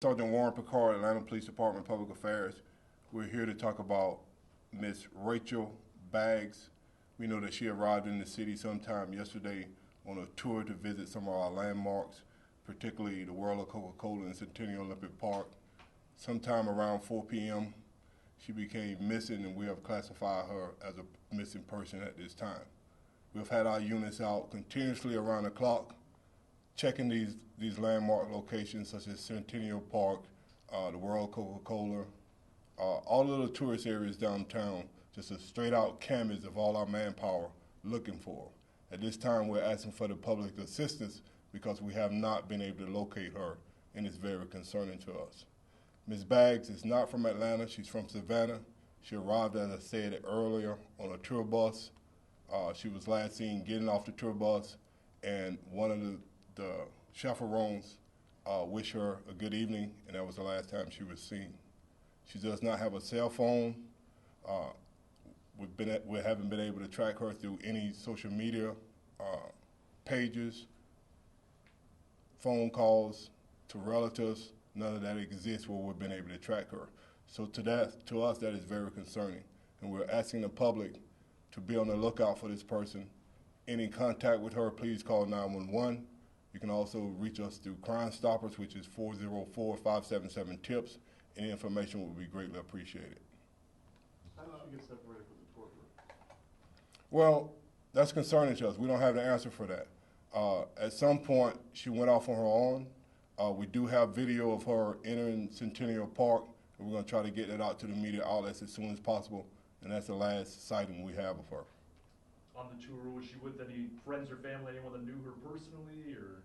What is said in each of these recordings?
Sergeant Warren Picard, Atlanta Police Department Public Affairs. We're here to talk about Miss Rachel Baggs. We know that she arrived in the city sometime yesterday on a tour to visit some of our landmarks, particularly the World of Coca-Cola and Centennial Olympic Park. Sometime around 4 p.m., she became missing, and we have classified her as a missing person at this time. We've had our units out continuously around the clock, checking these landmark locations such as Centennial Park, the World Coca-Cola, all of the tourist areas downtown, just a straight out canvas of all our manpower looking for her. At this time, we're asking for the public assistance because we have not been able to locate her, and it's very concerning to us. Ms. Baggs is not from Atlanta, she's from Savannah. She arrived, as I said earlier, on a tour bus. She was last seen getting off the tour bus, and one of the chaperones wished her a good evening, and that was the last time she was seen. She does not have a cell phone. We haven't been able to track her through any social media pages, phone calls to relatives. None of that exists where we've been able to track her. So to us, that is very concerning, and we're asking the public to be on the lookout for this person. Any contact with her, please call 911. You can also reach us through Crime Stoppers, which is 404-577-TIPS. Any information would be greatly appreciated. How did she get separated from the tour group? Well, that's concerning to us. We don't have the answer for that. At some point, she went off on her own. We do have video of her entering Centennial Park, and we're going to try to get that out to the media outlets as soon as possible, and that's the last sighting we have of her. On the tour, was she with any friends or family, anyone that knew her personally, or?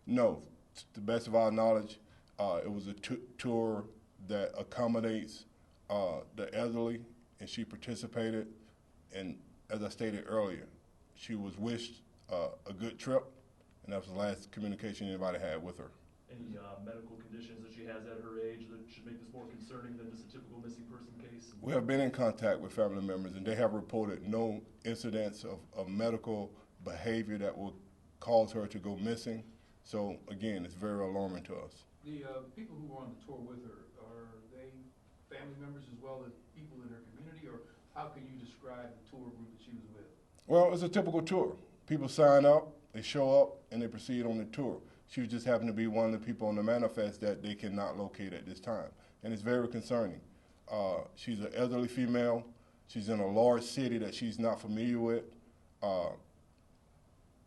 No, to the best of our knowledge, it was a tour that accommodates the elderly, and she participated. And as I stated earlier, she was wished a good trip, and that was the last communication anybody had with her. Any medical conditions that she has at her age that should make this more concerning than just a typical missing person case? We have been in contact with family members, and they have reported no incidents of medical behavior that will cause her to go missing. So again, it's very alarming to us. The people who were on the tour with her, are they family members as well as people in her community, or how can you describe the tour group that she was with? Well, it's a typical tour. People sign up, they show up, and they proceed on the tour. She just happened to be one of the people on the manifest that they cannot locate at this time, and it's very concerning. She's an elderly female. She's in a large city that she's not familiar with.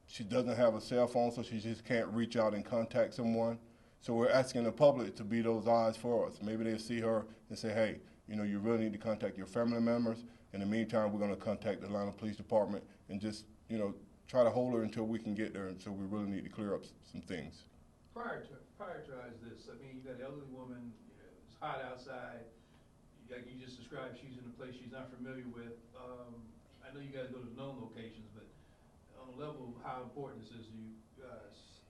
She doesn't have a cell phone, so she just can't reach out and contact someone. So we're asking the public to be those eyes for us. Maybe they'll see her and say, hey, you really need to contact your family members. In the meantime, we're going to contact the Atlanta Police Department and just, try to hold her until we can get there. And so we really need to clear up some things. Prioritize this. I mean, you got an elderly woman, it's hot outside. Like you just described, she's in a place she's not familiar with. I know you got to go to known locations, but on a level of how important this is, you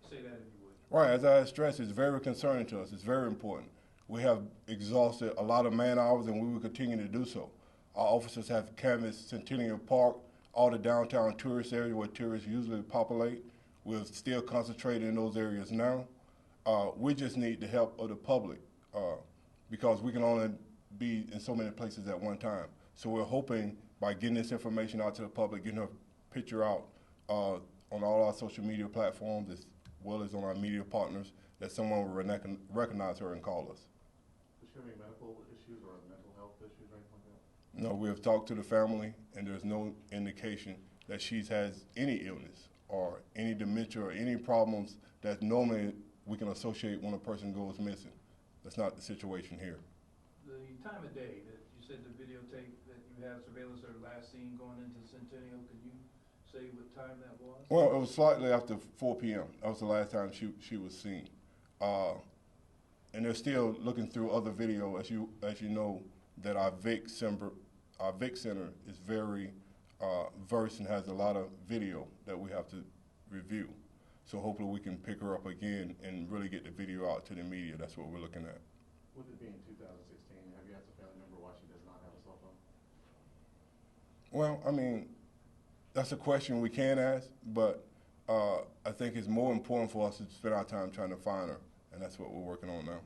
say that if you would. Right, as I stressed, it's very concerning to us. It's very important. We have exhausted a lot of man hours, and we will continue to do so. Our officers have canvassed Centennial Park, all the downtown tourist areas where tourists usually populate. We're still concentrating in those areas now. We just need the help of the public because we can only be in so many places at one time. So we're hoping by getting this information out to the public, getting her picture out on all our social media platforms as well as on our media partners, that someone will recognize her and call us. Does she have any medical issues or mental health issues or anything like that? No, we have talked to the family, and there's no indication that she has any illness or any dementia or any problems that normally we can associate when a person goes missing. That's not the situation here. The time of day that you said the videotape that you have surveillance or last seen going into Centennial, could you say what time that was? Well, it was slightly after 4 p.m. That was the last time she was seen. And they're still looking through other video, as you know, that our VIC Center is very versed and has a lot of video that we have to review. So hopefully we can pick her up again and really get the video out to the media. That's what we're looking at. With it being 2016, have you asked a family member why she does not have a cell phone? Well, I mean, that's a question we can ask, but I think it's more important for us to spend our time trying to find her, and that's what we're working on now.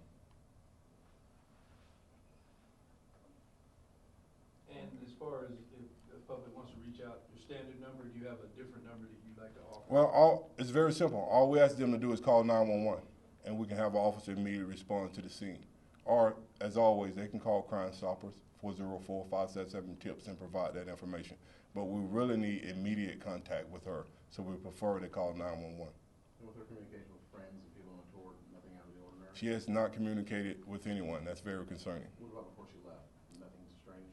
far as if the public wants to reach out, your standard number, do you have a different number that you'd like to offer? Well, it's very simple. All we ask them to do is call 911, and we can have an officer immediately respond to the scene. Or, as always, they can call Crime Stoppers, 404-577-TIPS, and provide that information. But we really need immediate contact with her, so we prefer they call 911. And with her communication with friends and people on the tour, nothing out of the ordinary? She has not communicated with anyone. That's very concerning. What about before she left? Nothing strange?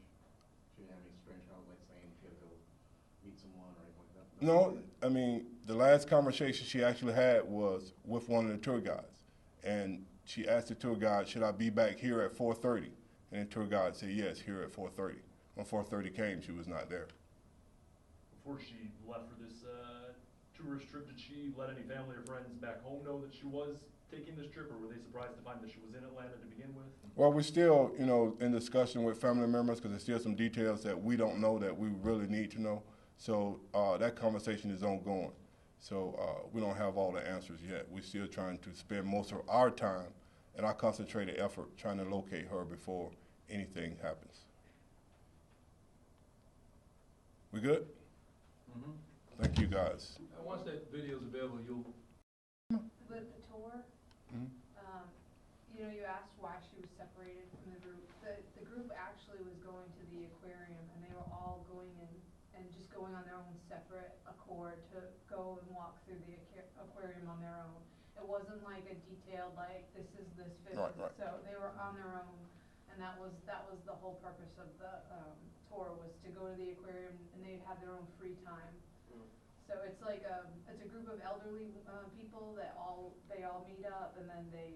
She didn't have any strange comments like saying she had to go meet someone or anything like that? No, I mean, the last conversation she actually had was with one of the tour guides. And she asked the tour guide, should I be back here at 4:30? And the tour guide said, yes, here at 4:30. When 4:30 came, she was not there. Before she left for this tourist trip, did she let any family or friends back home know that she was taking this trip, or were they surprised to find that she was in Atlanta to begin with? Well, we're still, in discussion with family members because there's still some details that we don't know that we really need to know. So that conversation is ongoing. So we don't have all the answers yet. We're still trying to spend most of our time and our concentrated effort trying to locate her before anything happens. We good? Mm-hmm. Thank you, guys. Once that video's available, you'll, With the tour, Mhm. you asked why she was separated from the group. The group actually was going to the aquarium, and they were all going in and just going on their own separate accord to go and walk through the aquarium on their own. It wasn't like a detailed, like, this is this fish. Right, right. So they were on their own, and that was the whole purpose of the tour, was to go to the aquarium, and they'd have their own free time. So it's like it's a group of elderly people that they all meet up, and then they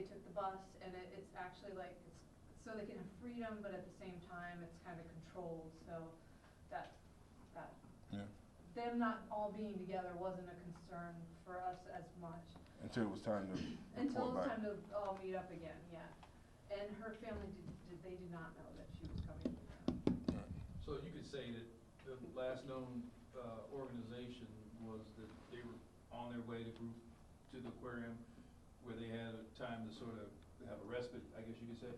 took the bus, and it's actually like it's so they can have freedom, but at the same time it's kind of controlled. So that Yeah. them not all being together wasn't a concern for us as much Until it was time to until report it was back. time to all meet up again. Yeah, and her family did not know that she was coming with them. so you could say that the last known organization was that they were on their way to the aquarium, where they had a time to sort of have a respite, I guess you could say.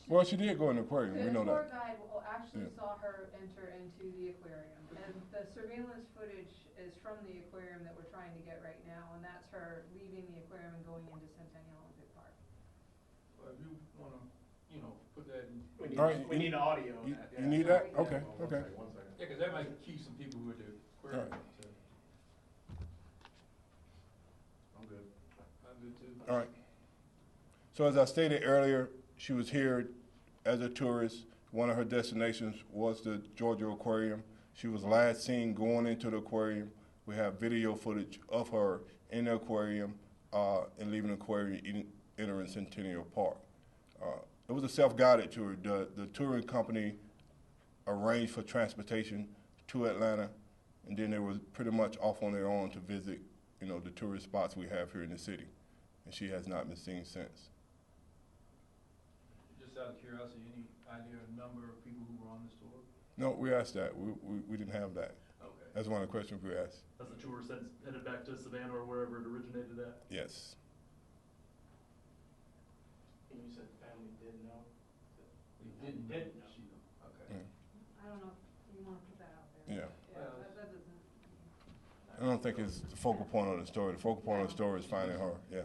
Well, she did go in the aquarium. We The know tour that. guide actually Yeah. saw her enter into the aquarium, and the surveillance footage is from the aquarium that we're trying to get right now, and that's her leaving the aquarium and going into Centennial Olympic Park. Well, if you wanna, put that in, All right, We need audio on You, that. you yeah. need that? Yeah. Okay, One okay. second, 1 second. yeah, cause that might keep some people who are at the aquarium. Alright. I'm good. I'm good too. All right. So as I stated earlier, she was here as a tourist. One of her destinations was the Georgia Aquarium. She was last seen going into the aquarium. We have video footage of her in the aquarium and leaving the aquarium, entering Centennial Park. It was a self-guided tour. The touring company arranged for transportation to Atlanta, and then they were pretty much off on their own to visit, the tourist spots we have here in the city. And she has not been seen since. Just out of curiosity, any idea of number of people who were on this tour? No, we asked that. We didn't have that. Okay. That's one of the questions we asked. Has the tour since headed back to Savannah or wherever it originated at? Yes. And you said the family did know? They didn't know. Didn't know. She knew. Okay. Yeah. I don't know if you want to put that out there. Yeah. Yeah, that doesn't. I don't think it's the focal point of the story. The focal point of the story is finding her. Yeah.